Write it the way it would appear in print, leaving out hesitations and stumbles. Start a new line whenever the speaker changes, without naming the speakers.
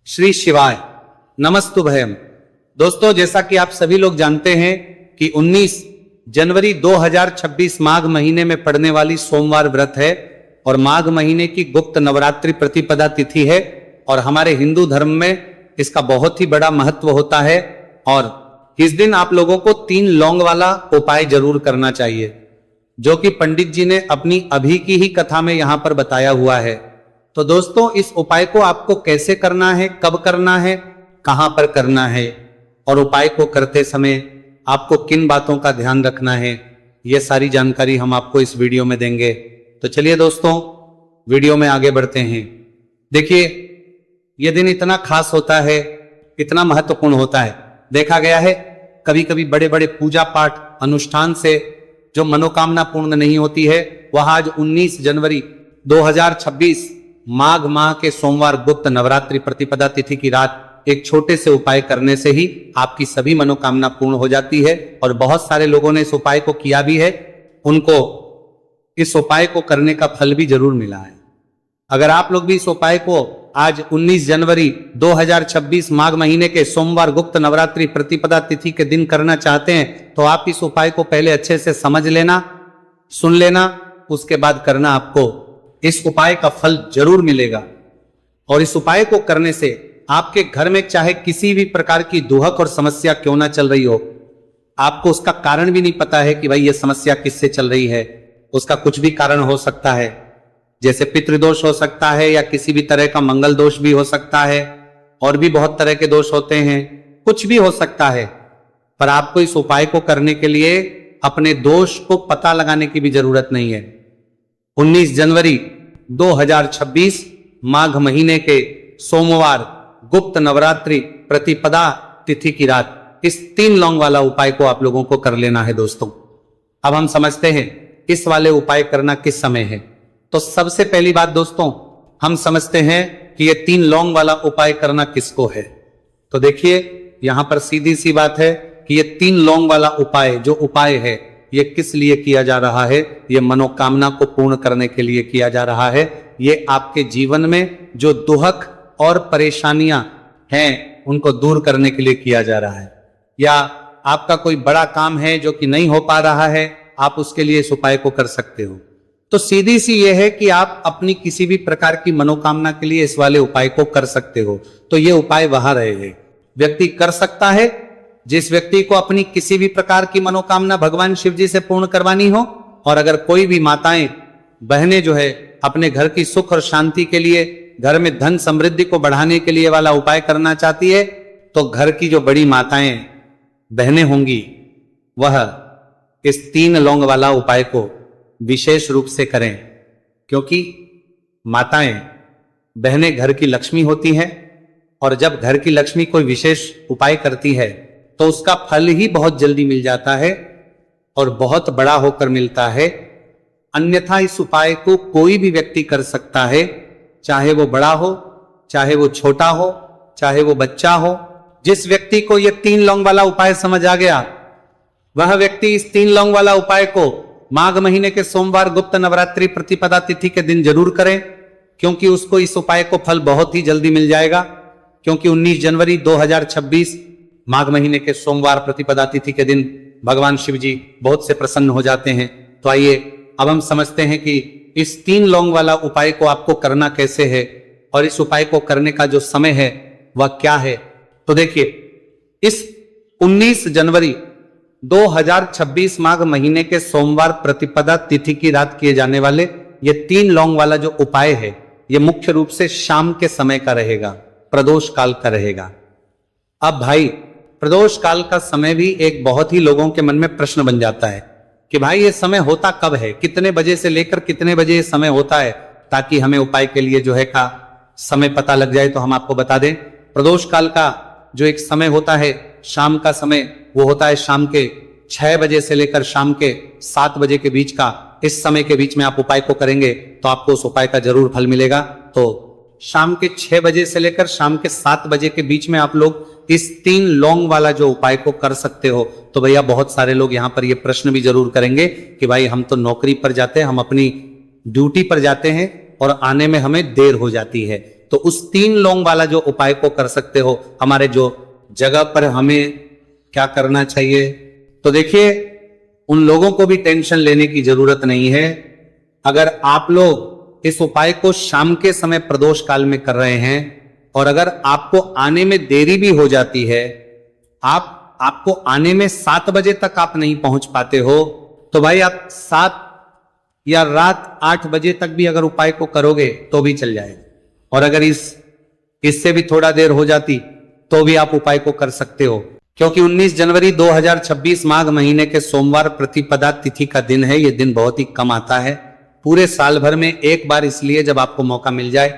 श्री शिवाय नमस्तुभयम। दोस्तों, जैसा कि आप सभी लोग जानते हैं कि 19 जनवरी 2026 माघ महीने में पड़ने वाली सोमवार व्रत है और माघ महीने की गुप्त नवरात्रि प्रतिपदा तिथि है और हमारे हिंदू धर्म में इसका बहुत ही बड़ा महत्व होता है। और इस दिन आप लोगों को 3 लौंग वाला उपाय जरूर करना चाहिए, जो कि पंडित जी ने अपनी अभी की ही कथा में यहां पर बताया हुआ है। तो दोस्तों, इस उपाय को आपको कैसे करना है, कब करना है, कहां पर करना है और उपाय को करते समय आपको किन बातों का ध्यान रखना है, यह सारी जानकारी हम आपको इस वीडियो में देंगे। तो चलिए दोस्तों, वीडियो में आगे बढ़ते हैं। देखिए, यह दिन इतना खास होता है, इतना महत्वपूर्ण होता है। देखा गया है कभी कभी बड़े बड़े पूजा पाठ अनुष्ठान से जो मनोकामना पूर्ण नहीं होती है, वह आज 19 जनवरी 2026 माघ माह के सोमवार गुप्त नवरात्रि प्रतिपदा तिथि की रात एक छोटे से उपाय करने से ही आपकी सभी मनोकामना पूर्ण हो जाती है। और बहुत सारे लोगों ने इस उपाय को किया भी है, उनको इस उपाय को करने का फल भी जरूर मिला है। अगर आप लोग भी इस उपाय को आज 19 जनवरी 2026 माघ महीने के सोमवार गुप्त नवरात्रि प्रतिपदा तिथि के दिन करना चाहते हैं, तो आप इस उपाय को पहले अच्छे से समझ लेना, सुन लेना, उसके बाद करना। आपको इस उपाय का फल जरूर मिलेगा। और इस उपाय को करने से आपके घर में चाहे किसी भी प्रकार की दुहक और समस्या क्यों ना चल रही हो, आपको उसका कारण भी नहीं पता है कि भाई ये समस्या किससे चल रही है, उसका कुछ भी कारण हो सकता है। जैसे पितृदोष हो सकता है या किसी भी तरह का मंगल दोष भी हो सकता है, और भी बहुत तरह के दोष होते हैं, कुछ भी हो सकता है। पर आपको इस उपाय को करने के लिए अपने दोष को पता लगाने की भी जरूरत नहीं है। 19 जनवरी 2026 माघ महीने के सोमवार गुप्त नवरात्रि प्रतिपदा तिथि की रात इस 3 लौंग वाला उपाय को आप लोगों को कर लेना है। दोस्तों, अब हम समझते हैं इस वाले उपाय करना किस समय है। तो सबसे पहली बात दोस्तों, हम समझते हैं कि ये 3 लौंग वाला उपाय करना किसको है। तो देखिए, यहां पर सीधी सी बात है कि ये 3 लौंग वाला उपाय जो उपाय है, ये किस लिए किया जा रहा है। ये मनोकामना को पूर्ण करने के लिए किया जा रहा है। ये आपके जीवन में जो दुहक और परेशानियां हैं, उनको दूर करने के लिए किया जा रहा है। या आपका कोई बड़ा काम है जो कि नहीं हो पा रहा है, आप उसके लिए इस उपाय को कर सकते हो। तो सीधी सी ये है कि आप अपनी किसी भी प्रकार की मनोकामना के लिए इस वाले उपाय को कर सकते हो। तो ये उपाय वहां रहे व्यक्ति कर सकता है जिस व्यक्ति को अपनी किसी भी प्रकार की मनोकामना भगवान शिव जी से पूर्ण करवानी हो। और अगर कोई भी माताएं बहनें जो है अपने घर की सुख और शांति के लिए, घर में धन समृद्धि को बढ़ाने के लिए वाला उपाय करना चाहती है, तो घर की जो बड़ी माताएं बहनें होंगी, वह इस 3 लौंग वाला उपाय को विशेष रूप से करें। क्योंकि माताएं बहनें घर की लक्ष्मी होती हैं, और जब घर की लक्ष्मी कोई विशेष उपाय करती है तो उसका फल ही बहुत जल्दी मिल जाता है और बहुत बड़ा होकर मिलता है। अन्यथा इस उपाय को कोई भी व्यक्ति कर सकता है, चाहे वो बड़ा हो, चाहे वो छोटा हो, चाहे वो बच्चा हो। जिस व्यक्ति को यह 3 लौंग वाला उपाय समझ आ गया, वह व्यक्ति इस 3 लौंग वाला उपाय को माघ महीने के सोमवार गुप्त नवरात्रि प्रतिपदा तिथि के दिन जरूर करें, क्योंकि उसको इस उपाय को फल बहुत ही जल्दी मिल जाएगा। क्योंकि 19 जनवरी 2026 माघ महीने के सोमवार प्रतिपदा तिथि के दिन भगवान शिव जी बहुत से प्रसन्न हो जाते हैं। तो आइए अब हम समझते हैं कि इस 3 लौंग वाला उपाय को आपको करना कैसे है और इस उपाय को करने का जो समय है वह क्या है। तो देखिए, इस 19 जनवरी 2026 माघ महीने के सोमवार प्रतिपदा तिथि की रात किए जाने वाले ये 3 लौंग वाला जो उपाय है, ये मुख्य रूप से शाम के समय का रहेगा, प्रदोष काल का रहेगा। अब भाई, प्रदोष काल का समय भी एक बहुत ही लोगों के मन में प्रश्न बन जाता है कि भाई ये समय होता कब है, कितने बजे से लेकर कितने बजे ये समय होता है, ताकि हमें उपाय के लिए जो है का समय पता लग जाए। तो हम आपको बता दें, प्रदोष काल का जो एक समय होता है, शाम का समय, वो होता है शाम के 6 बजे से लेकर शाम के 7 बजे के बीच का। इस समय के बीच में आप उपाय को करेंगे तो आपको उस उपाय का जरूर फल मिलेगा। तो शाम के 6 बजे से लेकर शाम के 7 बजे के बीच में आप लोग इस 3 लौंग वाला जो उपाय को कर सकते हो। तो भैया, बहुत सारे लोग यहाँ पर ये प्रश्न भी जरूर करेंगे कि भाई हम तो नौकरी पर जाते हैं, हम अपनी ड्यूटी पर जाते हैं और आने में हमें देर हो जाती है, तो उस 3 लौंग वाला जो उपाय को कर सकते हो। हमारे जो जगह पर हमें क्या करना चाहिए, तो देखिए उन लोगों को भी टेंशन लेने की जरूरत नहीं है। अगर आप लोग इस उपाय को शाम के समय प्रदोष काल में कर रहे हैं और अगर आपको आने में देरी भी हो जाती है, आपको आने में 7 बजे तक आप नहीं पहुंच पाते हो, तो भाई आप 7 या रात 8 बजे तक भी अगर उपाय को करोगे तो भी चल जाएगा। और अगर इससे भी थोड़ा देर हो जाती तो भी आप उपाय को कर सकते हो, क्योंकि 19 जनवरी 2026 माघ महीने के सोमवार प्रतिपदा तिथि का दिन है। यह दिन बहुत ही कम आता है पूरे साल भर में, एक बार इसलिए जब आपको मौका मिल जाए